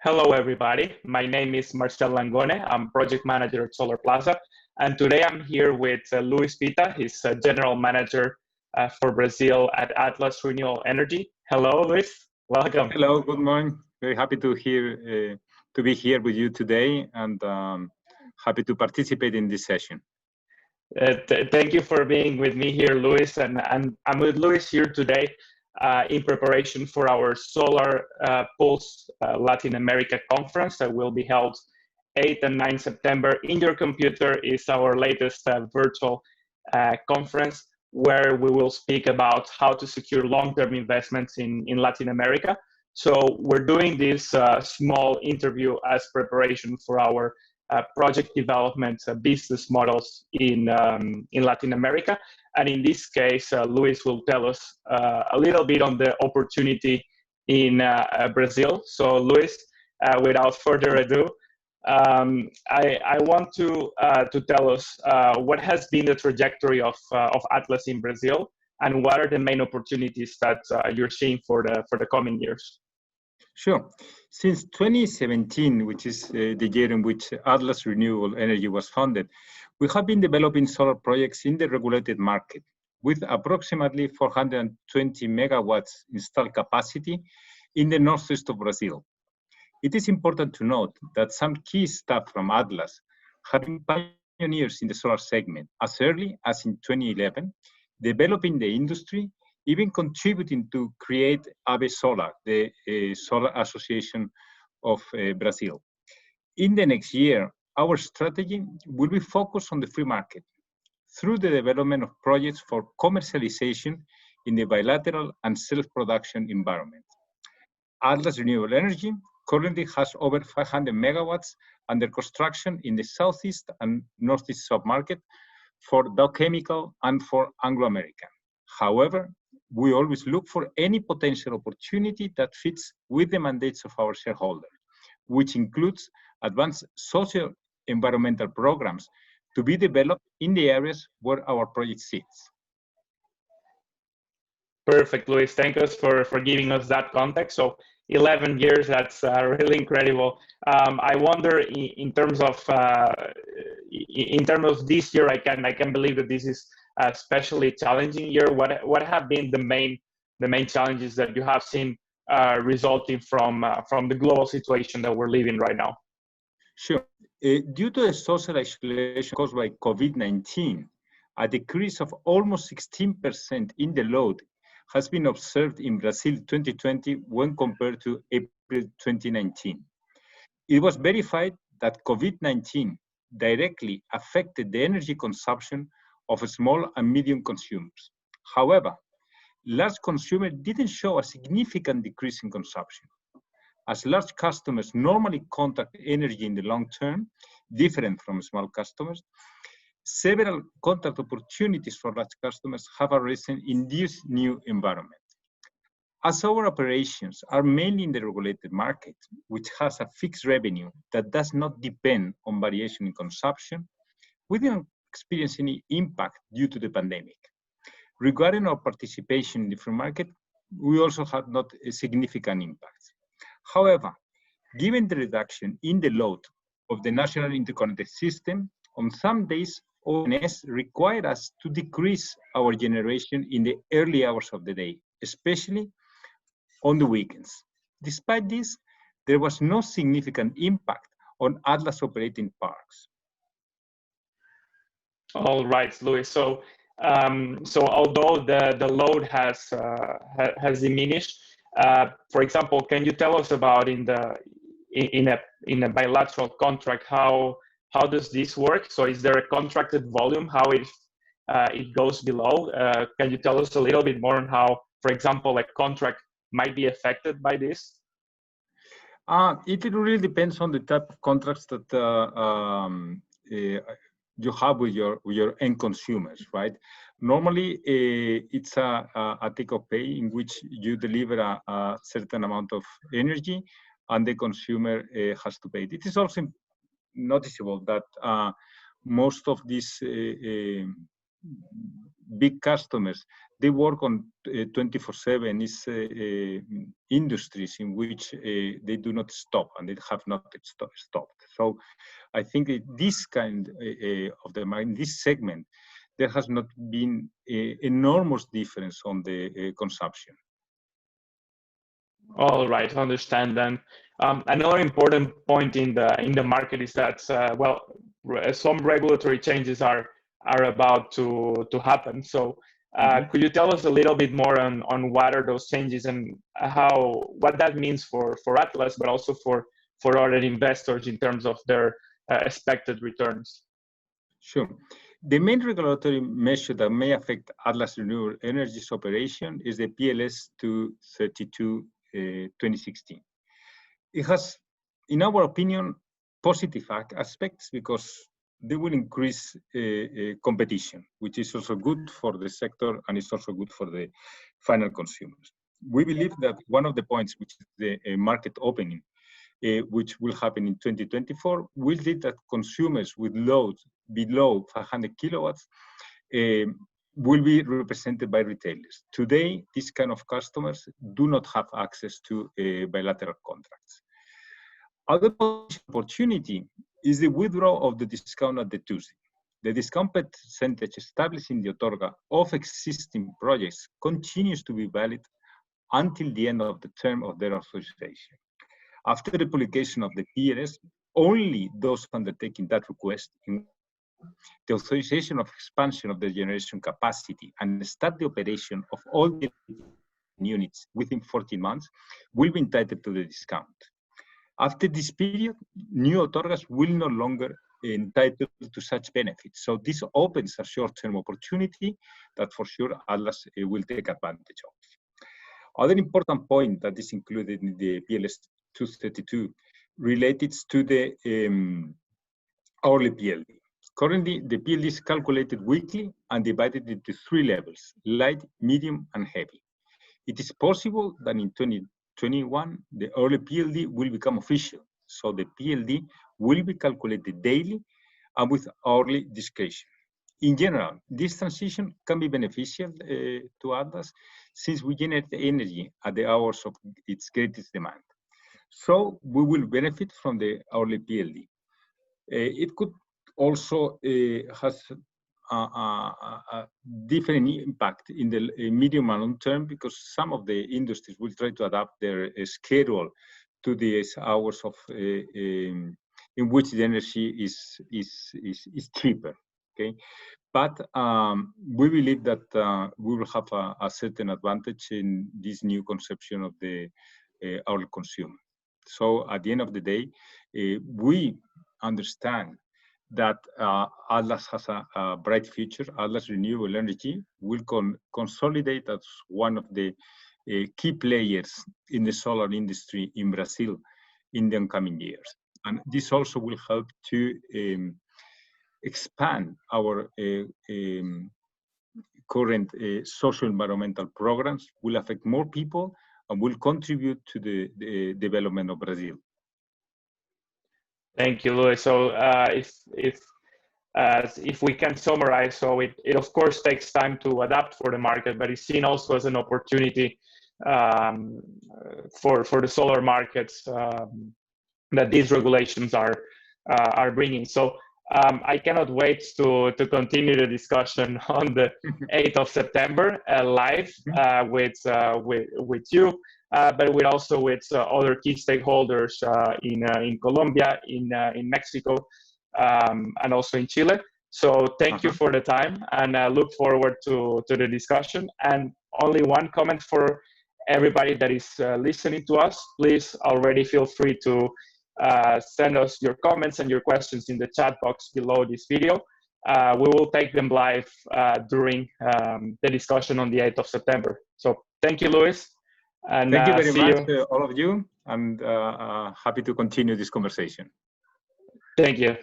Hello, everybody. My name is Marcel Langone. I'm project manager at Solarplaza. And today I'm here with Luis Pita. He's general manager for Brazil at Atlas Renewable Energy. Hello, Luis. Welcome. Hello, good morning. Very happy to be here with you today, and happy to participate in this session. Thank you for being with me here, Luis. And I'm with Luis here today in preparation for our Solar Pulse Latin America conference that will be held 8 and 9 September. In Your Computer is our latest virtual conference where we will speak about how to secure long-term investments in Latin America. So we're doing this small interview as preparation for our project development business models in Latin America. And in this case, Luis will tell us a little bit on the opportunity in Brazil. So Luis, without further ado, I want to tell us what has been the trajectory of Atlas in Brazil, and what are the main opportunities that you're seeing for the coming years. Sure. Since 2017, which is the year in which Atlas Renewable Energy was founded, we have been developing solar projects in the regulated market with approximately 420 megawatts installed capacity in the northeast of Brazil. It is important to note that some key staff from Atlas have been pioneers in the solar segment as early as in 2011, developing the industry, even contributing to create AB Solar, the Solar Association of Brazil. In the next year, our strategy will be focused on the free market through the development of projects for commercialization in the bilateral and self-production environment. Atlas Renewable Energy currently has over 500 megawatts under construction in the southeast and northeast submarket for Dow Chemical and for Anglo American. However, we always look for any potential opportunity that fits with the mandates of our shareholders, which includes advanced socio-environmental programs to be developed in the areas where our project sits. Perfect, Luis. Thank us for giving us that context. So 11 years, that's really incredible. I wonder in terms of this year, I can believe that this is a especially challenging year. What have been the main challenges that you have seen resulting from the global situation that we're living right now? Sure. Due to the social isolation caused by COVID-19, a decrease of almost 16% in the load has been observed in Brazil 2020 when compared to April 2019. It was verified that COVID-19 directly affected the energy consumption of small and medium consumers. However, large consumers didn't show a significant decrease in consumption. As large customers normally contract energy in the long term, different from small customers, several contract opportunities for large customers have arisen in this new environment. As our operations are mainly in the regulated market, which has a fixed revenue that does not depend on variation in consumption, we didn't experience any impact due to the pandemic. Regarding our participation in the free market, we also had not a significant impact. However, given the reduction in the load of the national interconnected system, on some days, ONS required us to decrease our generation in the early hours of the day, especially on the weekends. Despite this, there was no significant impact on Atlas operating parks. All right, Luis. So although the load has diminished, for example, can you tell us about in a bilateral contract how does this work? So is there a contracted volume? How it goes below? Can you tell us a little bit more on how, for example, a contract might be affected by this? It really depends on the type of contracts that you have with your end consumers, right? Normally, it's a take-or-pay in which you deliver a certain amount of energy, and the consumer has to pay. It is also noticeable that most of these big customers, they work on 24/7. It's industries in which they do not stop, and they have not stopped. So I think this kind of the in this segment, there has not been an enormous difference on the consumption. All right, understand. And another important point in the market is that some regulatory changes are about to happen. So could you tell us a little bit more on what are those changes and what that means for Atlas, but also for other investors in terms of their expected returns? Sure. The main regulatory measure that may affect Atlas Renewable Energy's operation is the PLS 232 2016. It has, in our opinion, positive aspects because they will increase competition, which is also good for the sector and it's also good for the final consumers. We believe that one of the points, which is the market opening, which will happen in 2024, will lead that consumers with loads below 500 kilowatts will be represented by retailers. Today, these kind of customers do not have access to bilateral contracts. Other opportunity is the withdrawal of the discount at the Tuesday. The discount percentage established in the Otorga of existing projects continues to be valid until the end of the term of their authorization. After the publication of the PLS, only those undertaking that request in the authorization of expansion of the generation capacity and start the operation of all the units within 14 months will be entitled to the discount. After this period, new otorgas will no longer entitled to such benefits. So this opens a short-term opportunity that for sure Atlas will take advantage of. Other important point that is included in the PLS 232 related to the hourly PLD. Currently, the PLD is calculated weekly and divided into 3 levels, light, medium, and heavy. It is possible that in 2021, the hourly PLD will become official. So the PLD will be calculated daily and with hourly discretion. In general, this transition can be beneficial to Atlas since we generate the energy at the hours of its greatest demand. So we will benefit from the hourly PLD. It could also has a different impact in the medium and long term because some of the industries will try to adapt their schedule to these hours of in which the energy is cheaper. Okay, but we believe that we will have a certain advantage in this new conception of the our consumer. So at the end of the day, we understand that Atlas has a bright future. Atlas Renewable Energy will consolidate as one of the key players in the solar industry in Brazil in the coming years. And this also will help to expand our current social environmental programs, will affect more people, and will contribute to the development of Brazil. Thank you, Luis. So if we can summarize, so it of course takes time to adapt for the market, but it's seen also as an opportunity for the solar markets that these regulations are bringing. So I cannot wait to continue the discussion on the 8th of September live with you. But we're also with other key stakeholders in Colombia, in Mexico, and also in Chile. So thank you for the time, and I look forward to the discussion. And only one comment for everybody that is listening to us: please already feel free to send us your comments and your questions in the chat box below this video. We will take them live during the discussion on the 8th of September. So thank you, Luis. And thank you very much, all of you, and happy to continue this conversation. Thank you.